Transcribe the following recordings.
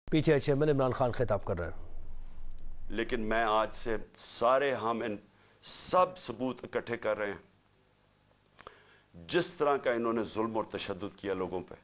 P T I chairman Imran Khan خطاب کر رہے ہیں۔ لیکن میں آج سے سارے ہم ان سب ثبوت اکٹھے کر رہے ہیں جس طرح کا انہوں نے ظلم اور تشدد کیا لوگوں پہ،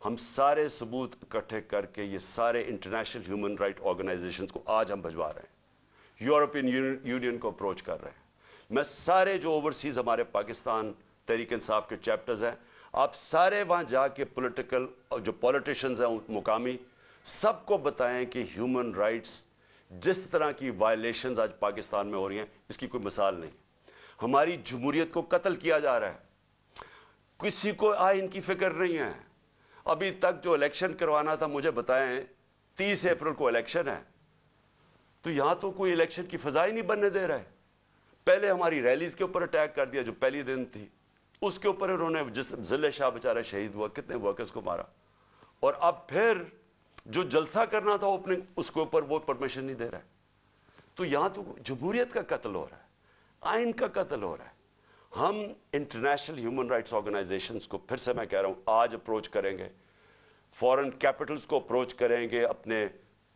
ہم سارے ثبوت اکٹھے کر کے یہ سارے انٹرنیشنل ہیومن رائٹ آرگنائزیشنز کو آج ہم بھجوا رہے ہیں، یورپین یونین کو اپروچ کر رہے ہیں۔ میں سارے جو اوورسیز ہمارے پاکستان تحریک انصاف کے چیپٹرز ہیں، آپ سارے وہاں جا کے جو پولیٹیشنز ہیں مقامی، سب کو بتائیں کہ ہیومن رائٹس جس طرح کی وائلیشنز آج پاکستان میں ہو رہی ہیں اس کی کوئی مثال نہیں۔ ہماری جمہوریت کو قتل کیا جا رہا ہے، کسی کو آئین کی فکر نہیں ہے۔ ابھی تک جو الیکشن کروانا تھا، مجھے بتائیں 30 اپریل کو الیکشن ہے، تو یہاں تو کوئی الیکشن کی فضا ہی نہیں بننے دے رہا ہے۔ پہلے ہماری ریلیز کے اوپر اٹیک کر دیا جو پہلی دن تھی، اس کے اوپر انہوں نے جس ضلع شاہ بیچارہ شہید ہوا، کتنے ورکرز کو مارا، اور اب پھر جو جلسہ کرنا تھا اوپننگ، اس کے اوپر وہ پرمیشن نہیں دے رہا ہے۔ تو یہاں تو جمہوریت کا قتل ہو رہا ہے، آئین کا قتل ہو رہا ہے۔ ہم انٹرنیشنل ہیومن رائٹس آرگنائزیشنز کو پھر سے میں کہہ رہا ہوں آج اپروچ کریں گے، فورن کیپٹلز کو اپروچ کریں گے، اپنے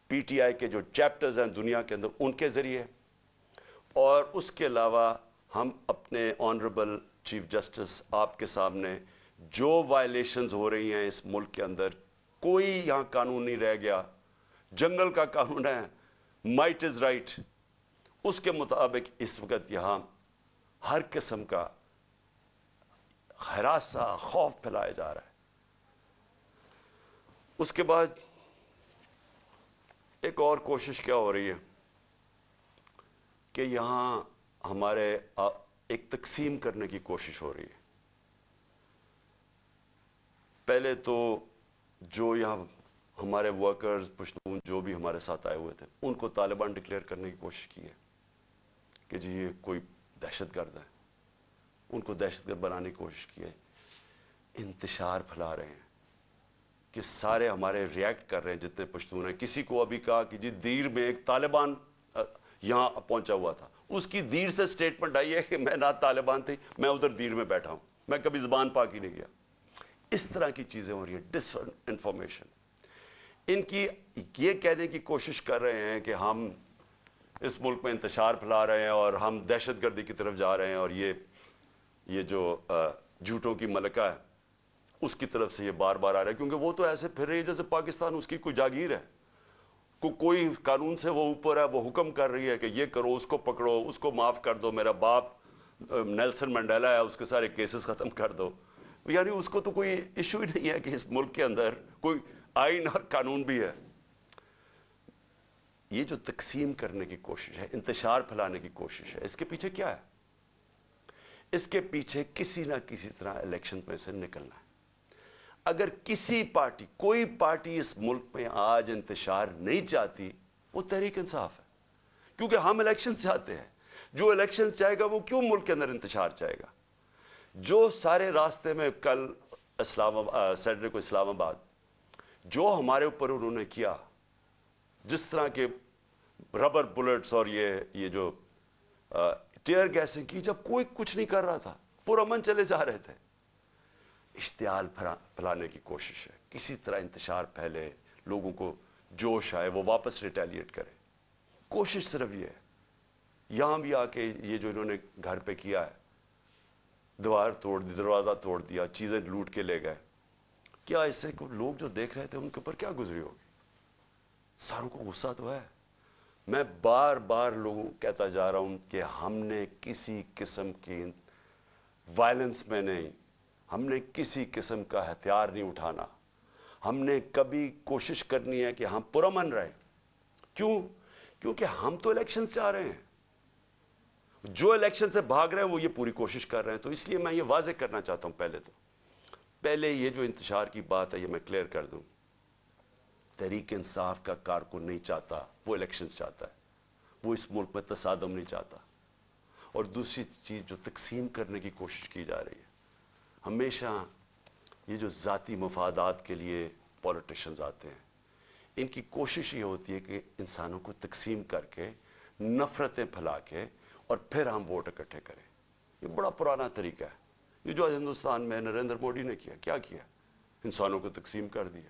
پی ٹی آئی کے جو چیپٹرز ہیں دنیا کے اندر ان کے ذریعے، اور اس کے علاوہ ہم اپنے آنریبل چیف جسٹس آپ کے سامنے جو وائلیشنز ہو رہی ہیں اس ملک کے اندر، کوئی یہاں قانون نہیں رہ گیا، جنگل کا قانون ہے، مائٹ از رائٹ، اس کے مطابق اس وقت یہاں ہر قسم کا ہراساں خوف پھیلایا جا رہا ہے۔ اس کے بعد ایک اور کوشش کیا ہو رہی ہے کہ یہاں ہمارے ایک تقسیم کرنے کی کوشش ہو رہی ہے۔ پہلے تو جو یہاں ہمارے ورکرز پشتون جو بھی ہمارے ساتھ آئے ہوئے تھے ان کو طالبان ڈکلیئر کرنے کی کوشش کی ہے کہ جی یہ کوئی دہشت گرد ہے، ان کو دہشت گرد بنانے کی کوشش کی ہے۔ انتشار پھیلا رہے ہیں کہ سارے ہمارے ریئیکٹ کر رہے ہیں جتنے پشتون ہیں۔ کسی کو ابھی کہا کہ جی دیر میں ایک طالبان یہاں پہنچا ہوا تھا، اس کی دیر سے سٹیٹمنٹ آئی ہے کہ میں نہ طالبان تھی، میں ادھر دیر میں بیٹھا ہوں، میں کبھی زبان پاک ہی نہیں گیا۔ اس طرح کی چیزیں ہو رہی ہیں، ڈس انفارمیشن۔ ان کی یہ کہنے کی کوشش کر رہے ہیں کہ ہم اس ملک میں انتشار پھیلا رہے ہیں اور ہم دہشت گردی کی طرف جا رہے ہیں، اور یہ جو جھوٹوں کی ملکہ ہے اس کی طرف سے یہ بار بار آ رہا ہے، کیونکہ وہ تو ایسے پھر رہی ہے جیسے پاکستان اس کی کوئی جاگیر ہے، کوئی قانون سے وہ اوپر ہے، وہ حکم کر رہی ہے کہ یہ کرو، اس کو پکڑو، اس کو معاف کر دو، میرا باپ نیلسن منڈیلا ہے اس کے سارے کیسز ختم کر دو۔ یعنی اس کو تو کوئی ایشو ہی نہیں ہے کہ اس ملک کے اندر کوئی آئین اور قانون بھی ہے۔ یہ جو تقسیم کرنے کی کوشش ہے، انتشار پھیلانے کی کوشش ہے، اس کے پیچھے کیا ہے؟ اس کے پیچھے کسی نہ کسی طرح الیکشن میں سے نکلنا ہے۔ اگر کسی پارٹی، کوئی پارٹی اس ملک میں آج انتشار نہیں چاہتی، وہ تحریک انصاف ہے، کیونکہ ہم الیکشن چاہتے ہیں۔ جو الیکشن چاہے گا وہ کیوں ملک کے اندر انتشار چاہے گا؟ جو سارے راستے میں کل سیٹرڈے کو اسلام آباد جو ہمارے اوپر انہوں نے کیا، جس طرح کے ربر بلٹس اور یہ جو ٹیئر گیسنگ کی، جب کوئی کچھ نہیں کر رہا تھا، پرامن چلے جا رہے تھے، اشتعال پھیلانے کی کوشش ہے، کسی طرح انتشار پھیلے، لوگوں کو جوش آئے، وہ واپس ریٹیلیٹ کرے۔ کوشش صرف یہ ہے۔ یہاں بھی آ کے یہ جو انہوں نے گھر پہ کیا ہے، دیوار توڑ دی، دروازہ توڑ دیا، چیزیں لوٹ کے لے گئے، کیا اس سے لوگ جو دیکھ رہے تھے ان کے اوپر کیا گزری ہوگی؟ ساروں کو غصہ تو ہے۔ میں بار بار لوگوں کہتا جا رہا ہوں کہ ہم نے کسی قسم کی وائلنس میں نہیں، ہم نے کسی قسم کا ہتھیار نہیں اٹھانا، ہم نے کبھی کوشش کرنی ہے کہ ہم پرامن رہیں۔ کیوں؟ کیونکہ ہم تو الیکشن سے آ رہے ہیں، جو الیکشن سے بھاگ رہے ہیں وہ یہ پوری کوشش کر رہے ہیں۔ تو اس لیے میں یہ واضح کرنا چاہتا ہوں، پہلے یہ جو انتشار کی بات ہے یہ میں کلیئر کر دوں، تحریک انصاف کا کارکن نہیں چاہتا، وہ الیکشن چاہتا ہے، وہ اس ملک میں تصادم نہیں چاہتا۔ اور دوسری چیز جو تقسیم کرنے کی کوشش کی جا رہی ہے، ہمیشہ یہ جو ذاتی مفادات کے لیے پولیٹیشنز آتے ہیں، ان کی کوشش یہ ہوتی ہے کہ انسانوں کو تقسیم کر کے، نفرتیں پھیلا کے، اور پھر ہم ووٹ اکٹھے کریں۔ یہ بڑا پرانا طریقہ ہے، یہ جو ہندوستان میں نریندر مودی نے کیا انسانوں کو تقسیم کر دیا،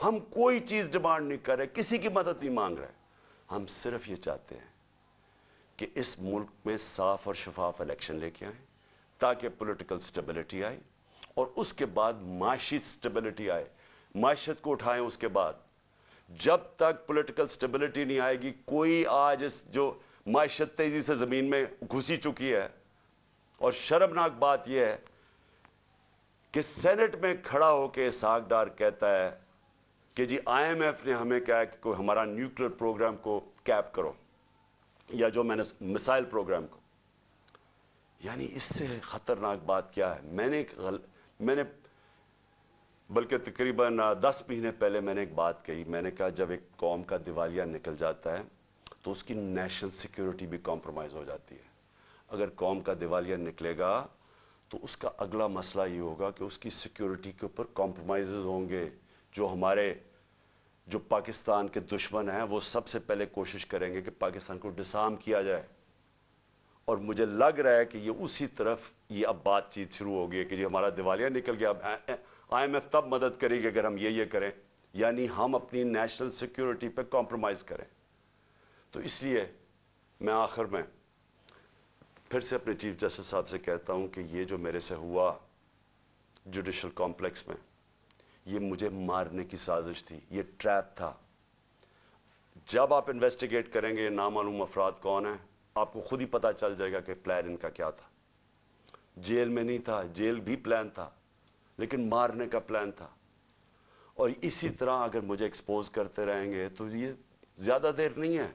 ہم کوئی چیز ڈیمانڈ نہیں کر رہے, کسی کی مدد نہیں مانگ رہے. ہم صرف یہ چاہتے ہیں کہ اس ملک میں صاف اور شفاف الیکشن لے کے آئیں تاکہ پولیٹیکل سٹیبلٹی آئے اور اس کے بعد معاشی سٹیبلٹی آئے, معیشت کو اٹھائیں. اس کے بعد جب تک پولیٹیکل سٹیبلٹی نہیں آئے گی, کوئی آج اس جو معیشت تیزی سے زمین میں گھسی چکی ہے, اور شرمناک بات یہ ہے کہ سینٹ میں کھڑا ہو کے اسحاق ڈار کہتا ہے کہ جی آئی ایم ایف نے ہمیں کہا کہ کوئی ہمارا نیوکلیر پروگرام کو کیپ کرو, یا جو میں نے مسائل پروگرام کو. یعنی اس سے خطرناک بات کیا ہے؟ میں نے بلکہ تقریباً 10 مہینے پہلے میں نے ایک بات کہی. میں نے کہا جب ایک قوم کا دیوالیہ نکل جاتا ہے تو اس کی نیشنل سیکیورٹی بھی کمپرومائز ہو جاتی ہے. اگر قوم کا دیوالیہ نکلے گا تو اس کا اگلا مسئلہ یہ ہوگا کہ اس کی سیکیورٹی کے اوپر کمپرومائزز ہوں گے. جو پاکستان کے دشمن ہیں وہ سب سے پہلے کوشش کریں گے کہ پاکستان کو ڈسارم کیا جائے, اور مجھے لگ رہا ہے کہ یہ اسی طرف یہ اب بات چیت شروع ہوگی کہ جی ہمارا دیوالیہ نکل گیا, اب آئی ایم ایف تب مدد کرے گی اگر ہم یہ کریں, یعنی ہم اپنی نیشنل سیکیورٹی پہ کمپرومائز کریں. تو اس لیے میں آخر میں پھر سے اپنے چیف جسٹس صاحب سے کہتا ہوں کہ یہ جو میرے سے ہوا جوڈیشل کمپلیکس میں, یہ مجھے مارنے کی سازش تھی, یہ ٹریپ تھا. جب آپ انویسٹیگیٹ کریں گے نامعلوم افراد کون ہیں, آپ کو خود ہی پتا چل جائے گا کہ پلان ان کا کیا تھا. جیل میں نہیں تھا, جیل بھی پلان تھا, لیکن مارنے کا پلان تھا. اور اسی طرح اگر مجھے ایکسپوز کرتے رہیں گے تو یہ زیادہ دیر نہیں ہے,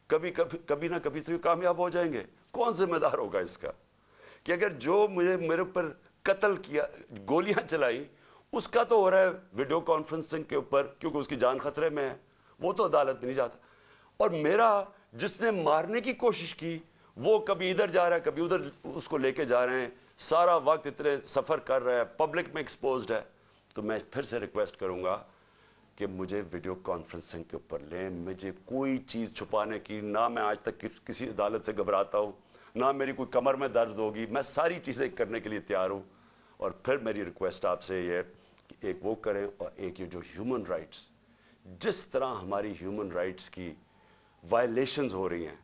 کبھی نہ کبھی تو یہ کامیاب ہو جائیں گے. کون ذمہ دار ہوگا اس کا کہ اگر جو میرے اوپر قتل کیا, گولیاں چلائی, اس کا تو ہو رہا ہے ویڈیو کانفرنسنگ کے اوپر کیونکہ اس کی جان خطرے میں ہے, وہ تو عدالت میں نہیں جاتا. اور میرا جس نے مارنے کی کوشش کی وہ کبھی ادھر جا رہا ہے کبھی ادھر اس کو لے کے جا رہے ہیں, سارا وقت اتنے سفر کر رہا ہے, پبلک میں ایکسپوزڈ ہے. تو میں پھر سے ریکویسٹ کروں گا کہ مجھے ویڈیو کانفرنسنگ کے اوپر لیں. مجھے کوئی چیز چھپانے کی, نہ میں آج تک کسی عدالت سے گھبراتا ہوں, نہ میری کوئی کمر میں درد ہوگی. میں ساری چیزیں کرنے کے لیے تیار ہوں. اور پھر میری ریکویسٹ آپ سے یہ کہ ایک وہ کریں, اور ایک یہ جو ہیومن رائٹس, جس طرح ہماری ہیومن رائٹس کی وائلیشنز ہو رہی ہیں,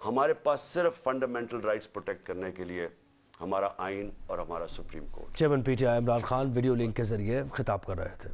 ہمارے پاس صرف فنڈامنٹل رائٹس پروٹیکٹ کرنے کے لیے ہمارا آئین اور ہمارا supreme court. Chairman P T I Imran Khan video link کے ذریعے خطاب کر رہے تھے.